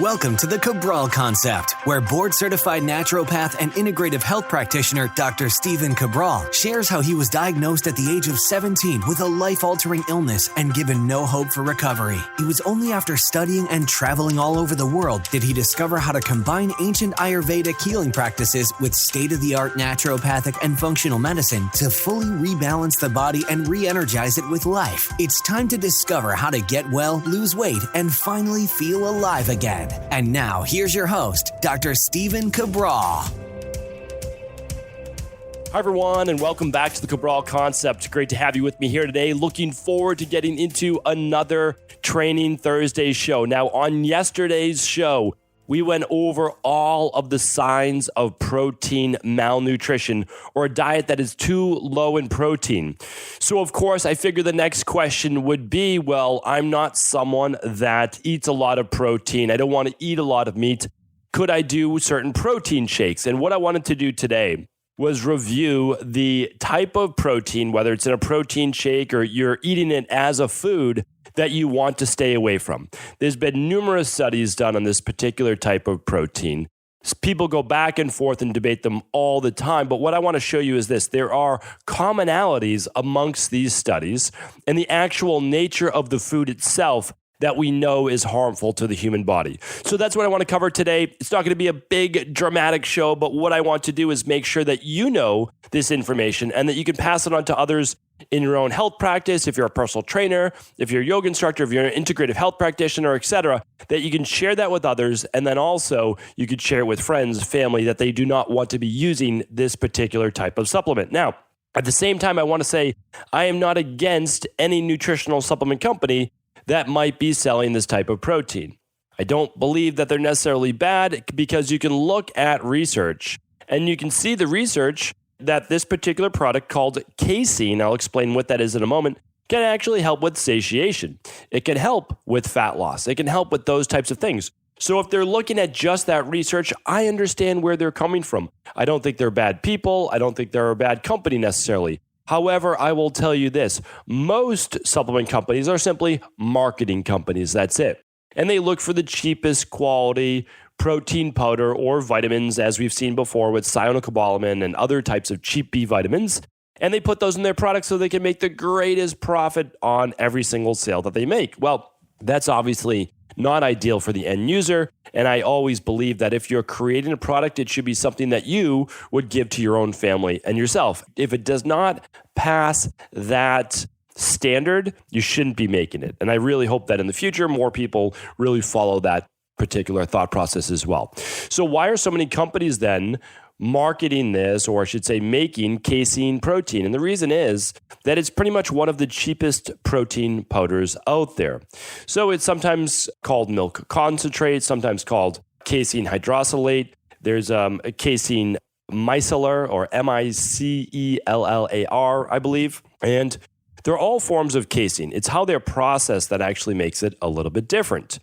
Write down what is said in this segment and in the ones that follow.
Welcome to the Cabral Concept, where board-certified naturopath and integrative health practitioner Dr. Stephen Cabral shares how he was diagnosed at the age of 17 with a life-altering illness and given no hope for recovery. It was only after studying and traveling all over the world did he discover how to combine ancient Ayurvedic healing practices with state-of-the-art naturopathic and functional medicine to fully rebalance the body and re-energize it with life. It's time to discover how to get well, lose weight, and finally feel alive again. And now, here's your host, Dr. Stephen Cabral. Hi, everyone, and welcome back to the Cabral Concept. Great to have you with me here today. Looking forward to getting into another Training Thursday show. Now, on yesterday's show, we went over all of the signs of protein malnutrition, or a diet that is too low in protein. So, of course, I figure the next question would be, well, I'm not someone that eats a lot of protein. I don't want to eat a lot of meat. Could I do certain protein shakes? And what I wanted to do today was review the type of protein, whether it's in a protein shake or you're eating it as a food, that you want to stay away from. There's been numerous studies done on this particular type of protein. People go back and forth and debate them all the time, but what I want to show you is this. There are commonalities amongst these studies and the actual nature of the food itself that we know is harmful to the human body. So that's what I want to cover today. It's not going to be a big dramatic show, but what I want to do is make sure that you know this information and that you can pass it on to others in your own health practice. If you're a personal trainer, if you're a yoga instructor, if you're an integrative health practitioner, etc., that you can share that with others. And then also you could share it with friends, family, that they do not want to be using this particular type of supplement. Now, at the same time, I want to say I am not against any nutritional supplement company that might be selling this type of protein. I don't believe that they're necessarily bad, because you can look at research and you can see the research that this particular product called casein, I'll explain what that is in a moment, can actually help with satiation. It can help with fat loss. It can help with those types of things. So if they're looking at just that research, I understand where they're coming from. I don't think they're bad people. I don't think they're a bad company necessarily. However, I will tell you this, most supplement companies are simply marketing companies, that's it. And they look for the cheapest quality protein powder or vitamins, as we've seen before with cyanocobalamin and other types of cheap B vitamins, and they put those in their products so they can make the greatest profit on every single sale that they make. Well, that's obviously not ideal for the end user. And I always believe that if you're creating a product, it should be something that you would give to your own family and yourself. If it does not pass that standard, you shouldn't be making it. And I really hope that in the future, more people really follow that particular thought process as well. So why are so many companies then marketing this, or I should say making casein protein? And the reason is that it's pretty much one of the cheapest protein powders out there. So it's sometimes called milk concentrate, sometimes called casein hydrosylate. There's a casein micellar, or micellar, I believe. And they're all forms of casein. It's how they're processed that actually makes it a little bit different.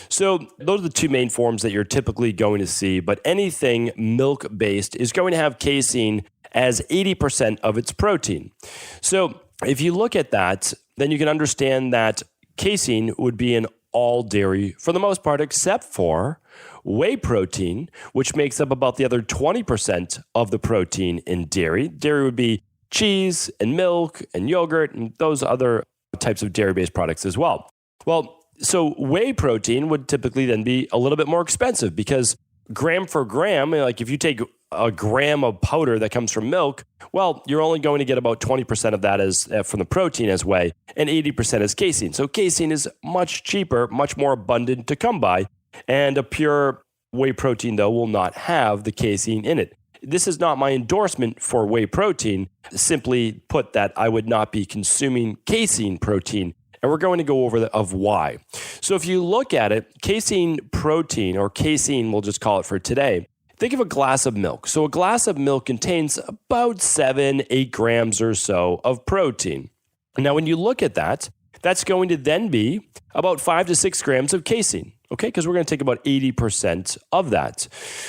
So those are the two main forms that you're typically going to see, but anything milk-based is going to have casein as 80% of its protein. So if you look at that, then you can understand that casein would be in all dairy for the most part, except for whey protein, which makes up about the other 20% of the protein in dairy. Dairy would be cheese and milk and yogurt and those other types of dairy-based products as well. Well, so whey protein would typically then be a little bit more expensive, because gram for gram, like if you take a gram of powder that comes from milk, well, you're only going to get about 20% of that as from the protein as whey, and 80% is casein. So casein is much cheaper, much more abundant to come by, and a pure whey protein, though, will not have the casein in it. This is not my endorsement for whey protein. Simply put, that I would not be consuming casein protein. And we're going to go over of why. So if you look at it, casein protein, or casein, we'll just call it for today, think of a glass of milk. So a glass of milk contains about 7-8 grams or so of protein. Now, when you look at that, that's going to then be about 5 to 6 grams of casein. Okay, because we're going to take about 80% of that.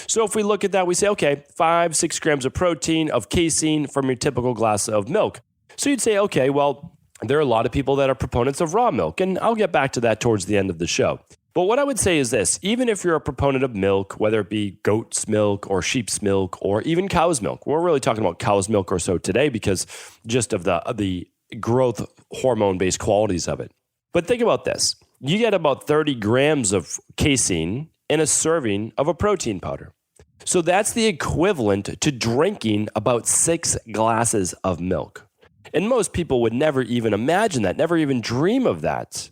So if we look at that, we say, okay, 5-6 grams of protein of casein from your typical glass of milk. So you'd say, okay, well, there are a lot of people that are proponents of raw milk, and I'll get back to that towards the end of the show. But what I would say is this, even if you're a proponent of milk, whether it be goat's milk or sheep's milk or even cow's milk, we're really talking about cow's milk or so today because just of the growth hormone-based qualities of it. But think about this. You get about 30 grams of casein in a serving of a protein powder. So that's the equivalent to drinking about 6 glasses of milk. And most people would never even imagine that, never even dream of that.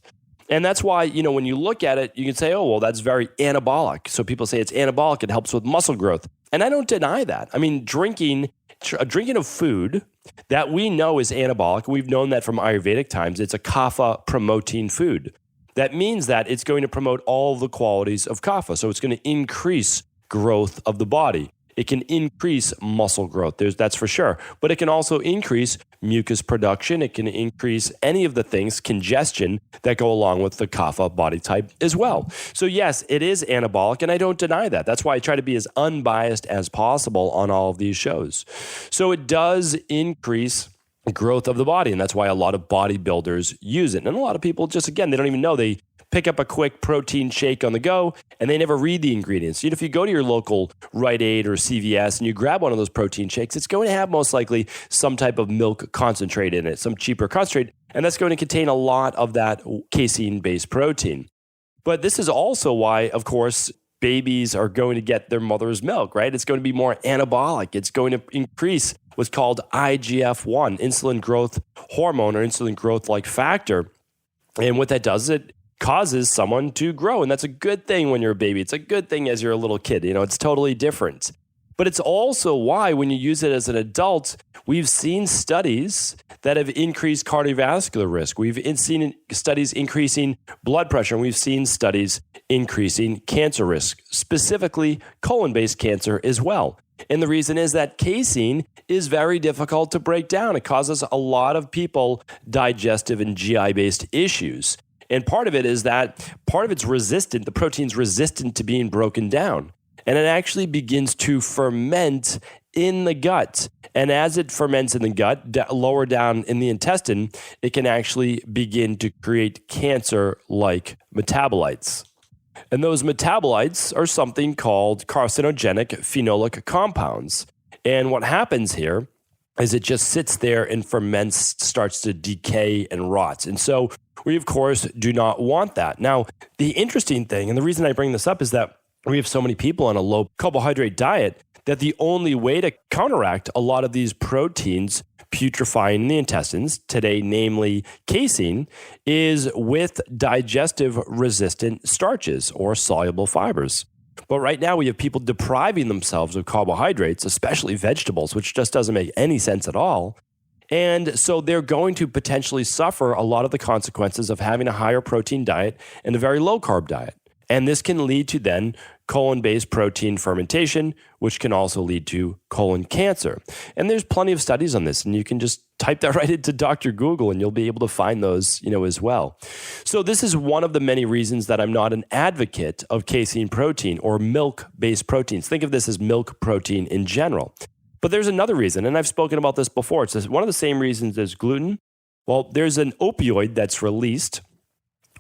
And that's why, when you look at it, you can say, oh, well, that's very anabolic. So people say it's anabolic. It helps with muscle growth. And I don't deny that. I mean, drinking of food that we know is anabolic, we've known that from Ayurvedic times, it's a kapha promoting food. That means that it's going to promote all the qualities of kapha. So it's going to increase growth of the body. It can increase muscle growth, that's for sure. But it can also increase mucus production. It can increase any of the things, congestion, that go along with the kapha body type as well. So yes, it is anabolic, and I don't deny that. That's why I try to be as unbiased as possible on all of these shows. So it does increase growth of the body, and that's why a lot of bodybuilders use it. And a lot of people just, again, they don't even know. They pick up a quick protein shake on the go, and they never read the ingredients. If you go to your local Rite Aid or CVS and you grab one of those protein shakes, it's going to have most likely some type of milk concentrate in it, some cheaper concentrate, and that's going to contain a lot of that casein-based protein. But this is also why, of course, babies are going to get their mother's milk, right? It's going to be more anabolic. It's going to increase what's called IGF-1, insulin growth hormone or insulin growth-like factor. And what that does is it causes someone to grow. And that's a good thing when you're a baby. It's a good thing as you're a little kid. It's totally different. But it's also why when you use it as an adult, we've seen studies that have increased cardiovascular risk. We've seen studies increasing blood pressure, and we've seen studies increasing cancer risk, specifically colon-based cancer as well. And the reason is that casein is very difficult to break down. It causes a lot of people digestive and GI-based issues. And part of it is that part of it's resistant, the protein's resistant to being broken down. And it actually begins to ferment in the gut. And as it ferments in the gut, lower down in the intestine, it can actually begin to create cancer-like metabolites. And those metabolites are something called carcinogenic phenolic compounds. And what happens here is it just sits there and ferments, starts to decay and rots. And so we, of course, do not want that. Now, the interesting thing, and the reason I bring this up is that we have so many people on a low carbohydrate diet that the only way to counteract a lot of these proteins putrefying in the intestines, today namely casein, is with digestive resistant starches or soluble fibers. But right now we have people depriving themselves of carbohydrates, especially vegetables, which just doesn't make any sense at all. And so they're going to potentially suffer a lot of the consequences of having a higher protein diet and a very low carb diet. And this can lead to then colon-based protein fermentation, which can also lead to colon cancer. And there's plenty of studies on this, and you can just type that right into Dr. Google and you'll be able to find those, as well. So this is one of the many reasons that I'm not an advocate of casein protein or milk-based proteins. Think of this as milk protein in general. But there's another reason, and I've spoken about this before. It's one of the same reasons as gluten. Well, there's an opioid that's released,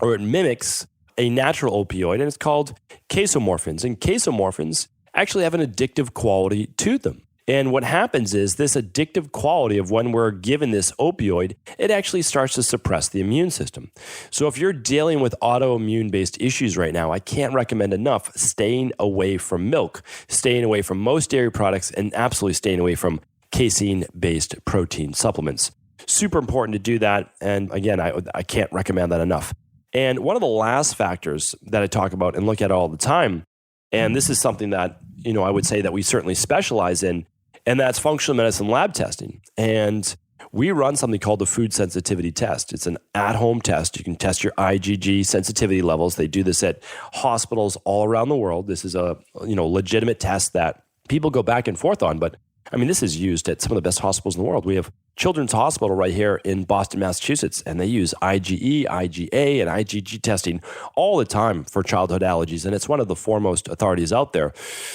or it mimics a natural opioid, and it's called casomorphins. And casomorphins actually have an addictive quality to them. And what happens is this addictive quality of when we're given this opioid, it actually starts to suppress the immune system. So if you're dealing with autoimmune-based issues right now, I can't recommend enough staying away from milk, staying away from most dairy products, and absolutely staying away from casein-based protein supplements. Super important to do that. And again, I can't recommend that enough. And one of the last factors that I talk about and look at all the time, and this is something that, I would say that we certainly specialize in, and that's functional medicine lab testing. And we run something called the food sensitivity test. It's an at-home test. You can test your IgG sensitivity levels. They do this at hospitals all around the world. This is a, legitimate test that people go back and forth on, but this is used at some of the best hospitals in the world. We have Children's Hospital right here in Boston, Massachusetts, and they use IgE, IgA, and IgG testing all the time for childhood allergies, and it's one of the foremost authorities out there.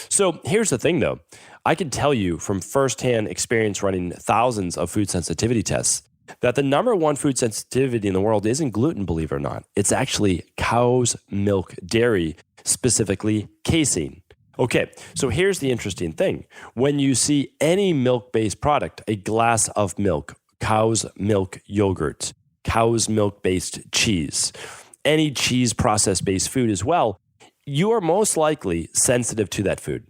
So here's the thing, though. I can tell you from firsthand experience running thousands of food sensitivity tests that the number one food sensitivity in the world isn't gluten, believe it or not. It's actually cow's milk dairy, specifically casein. Okay, so here's the interesting thing. When you see any milk-based product, a glass of milk, cow's milk yogurt, cow's milk-based cheese, any cheese process-based food as well, you are most likely sensitive to that food.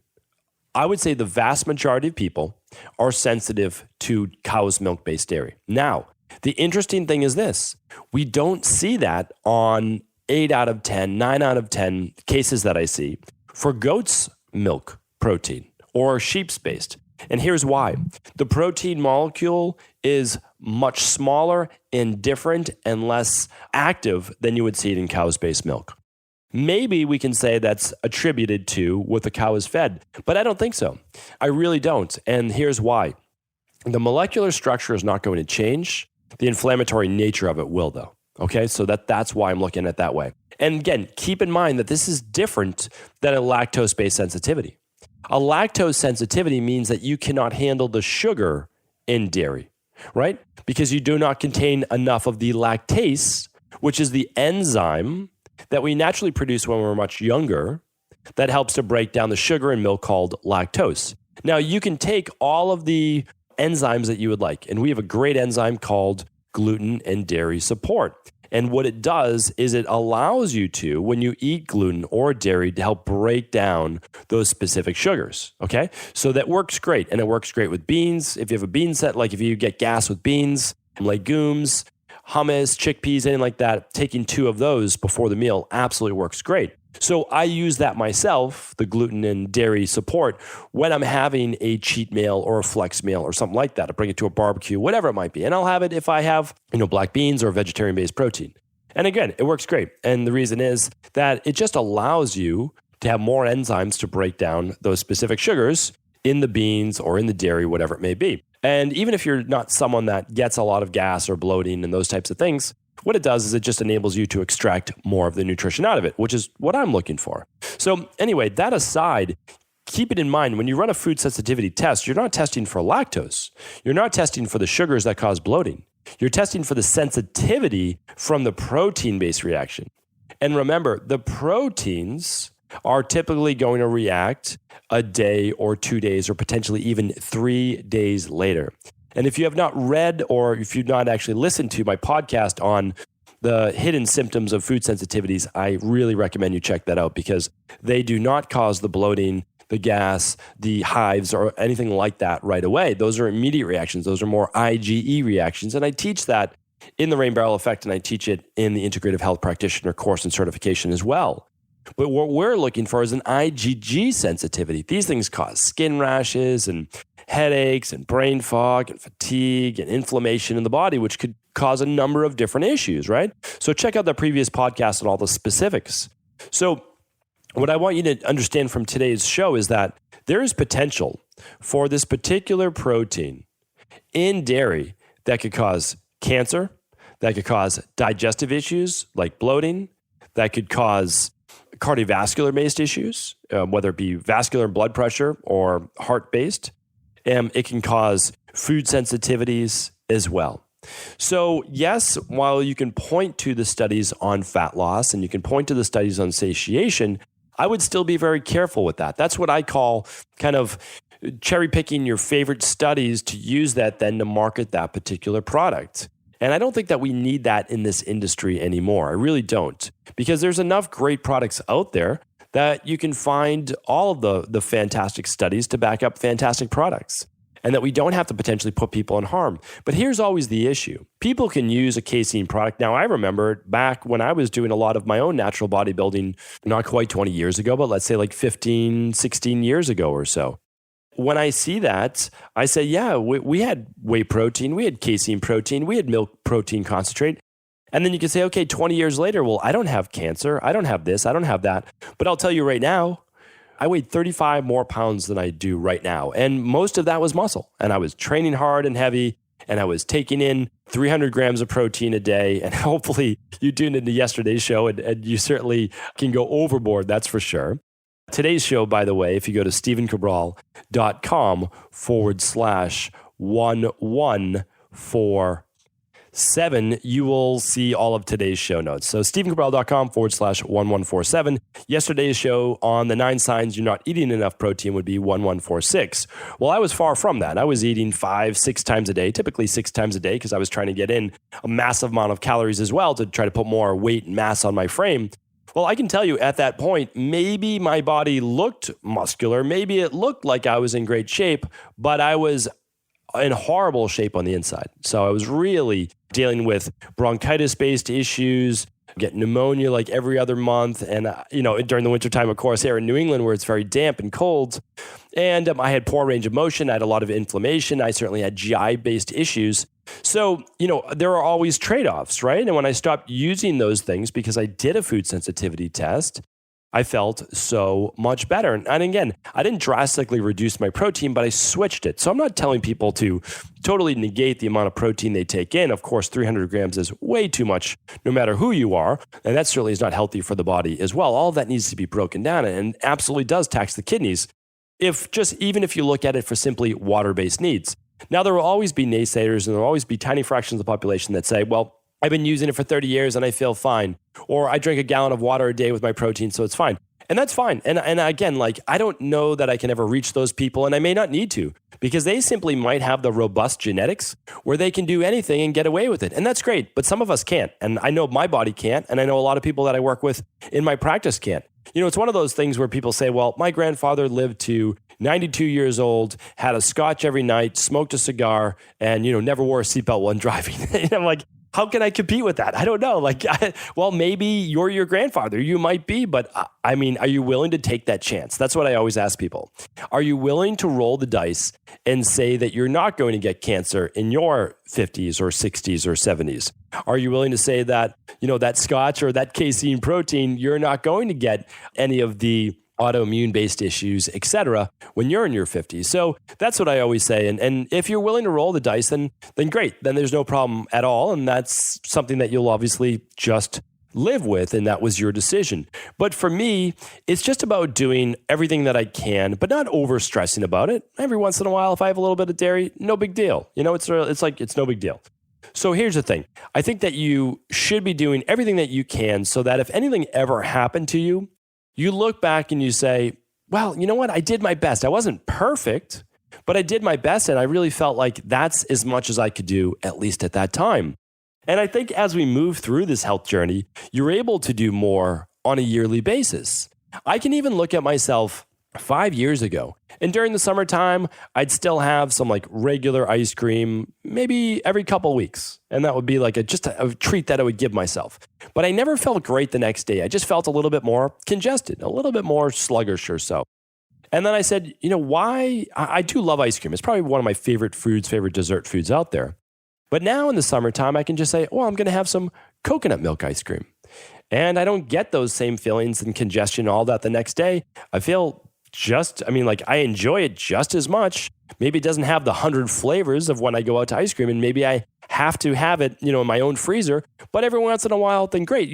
I would say the vast majority of people are sensitive to cow's milk-based dairy. Now, the interesting thing is this. We don't see that on 8 out of 10, 9 out of 10 cases that I see for goat's milk protein or sheep's based. And here's why. The protein molecule is much smaller and different and less active than you would see it in cow's based milk. Maybe we can say that's attributed to what the cow is fed, but I don't think so. I really don't. And here's why. The molecular structure is not going to change. The inflammatory nature of it will, though. Okay, so that's why I'm looking at it that way. And again, keep in mind that this is different than a lactose-based sensitivity. A lactose sensitivity means that you cannot handle the sugar in dairy, right? Because you do not contain enough of the lactase, which is the enzyme that we naturally produce when we're much younger that helps to break down the sugar in milk called lactose. Now, you can take all of the enzymes that you would like, and we have a great enzyme called gluten and dairy support. And what it does is it allows you to, when you eat gluten or dairy, to help break down those specific sugars, okay? So that works great, and it works great with beans. If you have a bean set, like if you get gas with beans, legumes, hummus, chickpeas, anything like that, taking 2 of those before the meal absolutely works great. So I use that myself, the gluten and dairy support, when I'm having a cheat meal or a flex meal or something like that. I bring it to a barbecue, whatever it might be. And I'll have it if I have, black beans or vegetarian-based protein. And again, it works great. And the reason is that it just allows you to have more enzymes to break down those specific sugars in the beans or in the dairy, whatever it may be. And even if you're not someone that gets a lot of gas or bloating and those types of things, what it does is it just enables you to extract more of the nutrition out of it, which is what I'm looking for. So anyway, that aside, keep it in mind, when you run a food sensitivity test, you're not testing for lactose. You're not testing for the sugars that cause bloating. You're testing for the sensitivity from the protein-based reaction. And remember, the proteins are typically going to react a day or 2 days or potentially even 3 days later. And if you have not read or if you've not actually listened to my podcast on the hidden symptoms of food sensitivities, I really recommend you check that out because they do not cause the bloating, the gas, the hives, or anything like that right away. Those are immediate reactions. Those are more IgE reactions. And I teach that in the Rain Barrel Effect, and I teach it in the Integrative Health Practitioner course and certification as well. But what we're looking for is an IgG sensitivity. These things cause skin rashes and headaches and brain fog and fatigue and inflammation in the body, which could cause a number of different issues, right? So check out the previous podcast on all the specifics. So what I want you to understand from today's show is that there is potential for this particular protein in dairy that could cause cancer, that could cause digestive issues like bloating, that could cause cardiovascular-based issues, whether it be vascular blood pressure or heart-based. It can cause food sensitivities as well. So yes, while you can point to the studies on fat loss and you can point to the studies on satiation, I would still be very careful with that. That's what I call kind of cherry picking your favorite studies to use that then to market that particular product. And I don't think that we need that in this industry anymore. I really don't, because there's enough great products out there that you can find all of the fantastic studies to back up fantastic products, and that we don't have to potentially put people in harm. But here's always the issue. People can use a casein product. Now, I remember back when I was doing a lot of my own natural bodybuilding, not quite 20 years ago, but let's say like 15, 16 years ago or so. When I see that, I say, yeah, we had whey protein, we had casein protein, we had milk protein concentrate. And then you can say, okay, 20 years later, well, I don't have cancer, I don't have this, I don't have that. But I'll tell you right now, I weighed 35 more pounds than I do right now. And most of that was muscle. And I was training hard and heavy, and I was taking in 300 grams of protein a day. And hopefully you tuned into yesterday's show and you certainly can go overboard, that's for sure. Today's show, by the way, if you go to stevencabral.com/114, you will see all of today's show notes. So stephencabral.com/1147. Yesterday's show on the 9 signs you're not eating enough protein would be 1146. Well, I was far from that. I was eating 5-6 times a day, typically 6 times a day, because I was trying to get in a massive amount of calories as well to try to put more weight and mass on my frame. Well, I can tell you at that point, maybe my body looked muscular. Maybe it looked like I was in great shape, but I was in horrible shape on the inside. So I was really dealing with bronchitis-based issues, get pneumonia like every other month. And, during the wintertime, of course, here in New England where it's very damp and cold. And I had poor range of motion. I had a lot of inflammation. I certainly had GI-based issues. So, there are always trade-offs, right? And when I stopped using those things because I did a food sensitivity test, I felt so much better. And again, I didn't drastically reduce my protein, but I switched it. So I'm not telling people to totally negate the amount of protein they take in. Of course, 300 grams is way too much, no matter who you are. And that certainly is not healthy for the body as well. All of that needs to be broken down and absolutely does tax the kidneys, even if you look at it for simply water-based needs. Now, there will always be naysayers and there will always be tiny fractions of the population that say, well, I've been using it for 30 years and I feel fine. Or I drink a gallon of water a day with my protein, so it's fine. And that's fine. And again, I don't know that I can ever reach those people, and I may not need to, because they simply might have the robust genetics where they can do anything and get away with it. And that's great, but some of us can't. And I know my body can't, and I know a lot of people that I work with in my practice can't. It's one of those things where people say, well, my grandfather lived to 92 years old, had a scotch every night, smoked a cigar, and, never wore a seatbelt when driving. And I'm like, how can I compete with that? I don't know. Well, maybe you're your grandfather. You might be, but are you willing to take that chance? That's what I always ask people. Are you willing to roll the dice and say that you're not going to get cancer in your 50s or 60s or 70s? Are you willing to say that, that scotch or that casein protein, you're not going to get any of the autoimmune-based issues, et cetera, when you're in your 50s. So that's what I always say. And if you're willing to roll the dice, then great. Then there's no problem at all. And that's something that you'll obviously just live with, and that was your decision. But for me, it's just about doing everything that I can, but not over-stressing about it. Every once in a while, if I have a little bit of dairy, no big deal. It's no big deal. So here's the thing. I think that you should be doing everything that you can so that if anything ever happened to you, you look back and you say, well, you know what? I did my best. I wasn't perfect, but I did my best. And I really felt like that's as much as I could do, at least at that time. And I think as we move through this health journey, you're able to do more on a yearly basis. I can even look at myself 5 years ago. And during the summertime, I'd still have some regular ice cream, maybe every couple weeks. And that would be just a treat that I would give myself. But I never felt great the next day. I just felt a little bit more congested, a little bit more sluggish or so. And then I said, why? I do love ice cream. It's probably one of my favorite dessert foods out there. But now in the summertime, I can just say, I'm going to have some coconut milk ice cream. And I don't get those same feelings and congestion, all that the next day. I feel I enjoy it just as much. Maybe it doesn't have the 100 flavors of when I go out to ice cream, and maybe I have to have it, in my own freezer. But every once in a while, then great.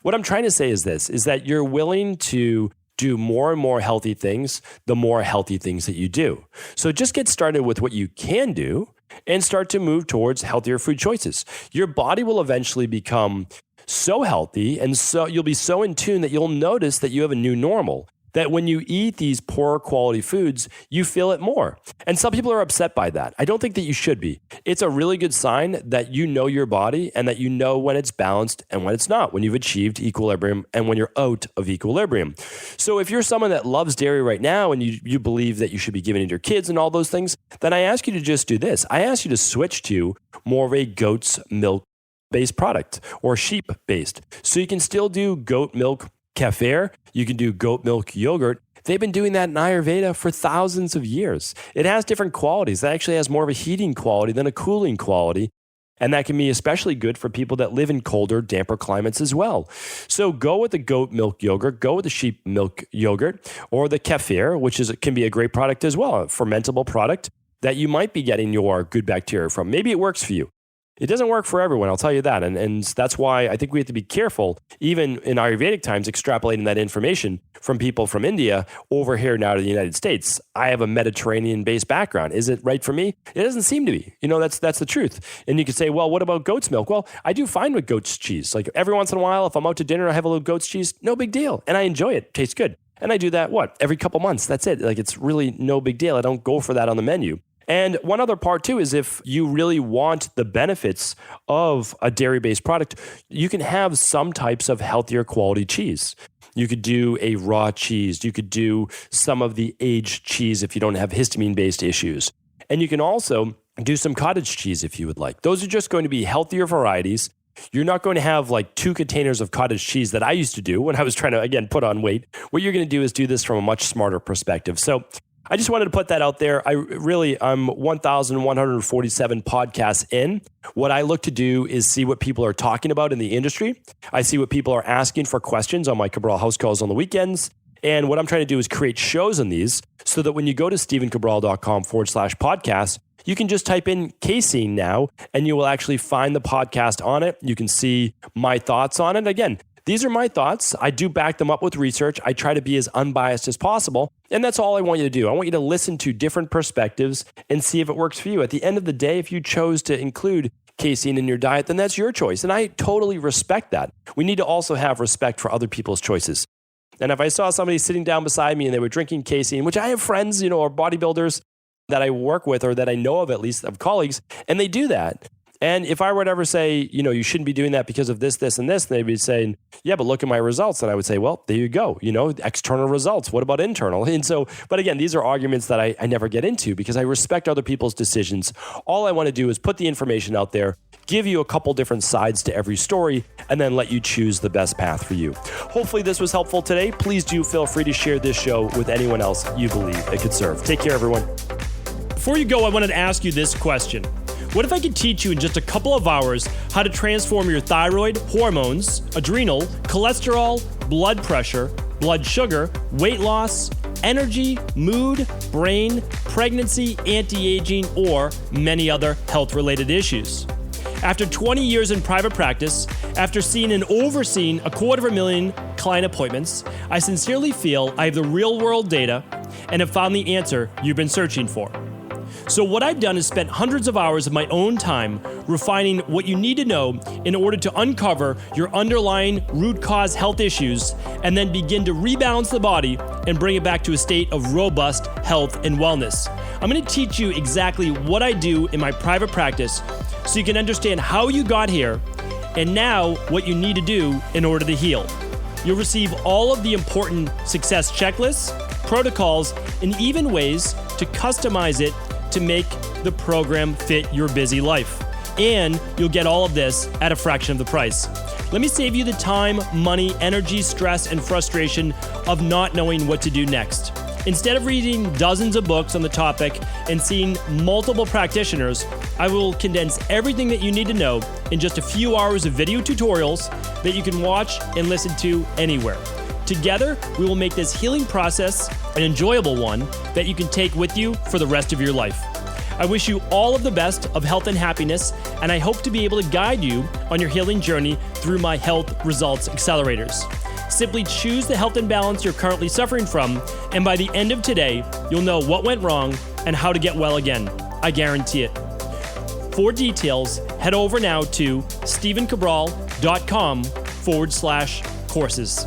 What I'm trying to say is that you're willing to do more and more healthy things, the more healthy things that you do. So just get started with what you can do and start to move towards healthier food choices. Your body will eventually become so healthy, and so you'll be so in tune that you'll notice that you have a new normal. That when you eat these poor quality foods, you feel it more. And some people are upset by that. I don't think that you should be. It's a really good sign that you know your body and that you know when it's balanced and when it's not, when you've achieved equilibrium and when you're out of equilibrium. So if you're someone that loves dairy right now and you believe that you should be giving it to your kids and all those things, then I ask you to just do this. I ask you to switch to more of a goat's milk-based product or sheep-based. So you can still do goat milk kefir, you can do goat milk yogurt. They've been doing that in Ayurveda for thousands of years. It has different qualities. It actually has more of a heating quality than a cooling quality. And that can be especially good for people that live in colder, damper climates as well. So go with the goat milk yogurt, go with the sheep milk yogurt, or the kefir, which can be a great product as well, a fermentable product that you might be getting your good bacteria from. Maybe it works for you. It doesn't work for everyone, I'll tell you that. And that's why I think we have to be careful, even in Ayurvedic times, extrapolating that information from people from India over here now to the United States. I have a Mediterranean-based background. Is it right for me? It doesn't seem to be. That's the truth. And you could say, well, what about goat's milk? Well, I do fine with goat's cheese. Like every once in a while, if I'm out to dinner, I have a little goat's cheese, no big deal. And I enjoy it. Tastes good. And I do that, every couple months. That's it. Like it's really no big deal. I don't go for that on the menu. And one other part too is if you really want the benefits of a dairy-based product, you can have some types of healthier quality cheese. You could do a raw cheese. You could do some of the aged cheese if you don't have histamine-based issues. And you can also do some cottage cheese if you would like. Those are just going to be healthier varieties. You're not going to have like 2 containers of cottage cheese that I used to do when I was trying to, again, put on weight. What you're going to do is do this from a much smarter perspective. So I just wanted to put that out there. I'm 1,147 podcasts in. What I look to do is see what people are talking about in the industry. I see what people are asking for questions on my Cabral house calls on the weekends. And what I'm trying to do is create shows on these so that when you go to stevencabral.com/podcast, you can just type in casein now and you will actually find the podcast on it. You can see my thoughts on it. Again, these are my thoughts. I do back them up with research. I try to be as unbiased as possible. And that's all I want you to do. I want you to listen to different perspectives and see if it works for you. At the end of the day, if you chose to include casein in your diet, then that's your choice. And I totally respect that. We need to also have respect for other people's choices. And if I saw somebody sitting down beside me and they were drinking casein, which I have friends, or bodybuilders that I work with or that I know of, at least of colleagues, and they do that. And if I were to ever say, you shouldn't be doing that because of this, this, and this, they'd be saying, yeah, but look at my results. And I would say, well, there you go. External results. What about internal? And so, but again, these are arguments that I never get into because I respect other people's decisions. All I want to do is put the information out there, give you a couple different sides to every story, and then let you choose the best path for you. Hopefully this was helpful today. Please do feel free to share this show with anyone else you believe it could serve. Take care, everyone. Before you go, I wanted to ask you this question. What if I could teach you in just a couple of hours how to transform your thyroid, hormones, adrenal, cholesterol, blood pressure, blood sugar, weight loss, energy, mood, brain, pregnancy, anti-aging, or many other health-related issues? After 20 years in private practice, after seeing and overseeing 250,000 client appointments, I sincerely feel I have the real-world data and have found the answer you've been searching for. So what I've done is spent hundreds of hours of my own time refining what you need to know in order to uncover your underlying root cause health issues and then begin to rebalance the body and bring it back to a state of robust health and wellness. I'm going to teach you exactly what I do in my private practice so you can understand how you got here and now what you need to do in order to heal. You'll receive all of the important success checklists, protocols, and even ways to customize it to make the program fit your busy life. And you'll get all of this at a fraction of the price. Let me save you the time, money, energy, stress, and frustration of not knowing what to do next. Instead of reading dozens of books on the topic and seeing multiple practitioners, I will condense everything that you need to know in just a few hours of video tutorials that you can watch and listen to anywhere. Together, we will make this healing process an enjoyable one that you can take with you for the rest of your life. I wish you all of the best of health and happiness, and I hope to be able to guide you on your healing journey through my Health Results Accelerators. Simply choose the health imbalance you're currently suffering from, and by the end of today, you'll know what went wrong and how to get well again. I guarantee it. For details, head over now to stevencabral.com/courses.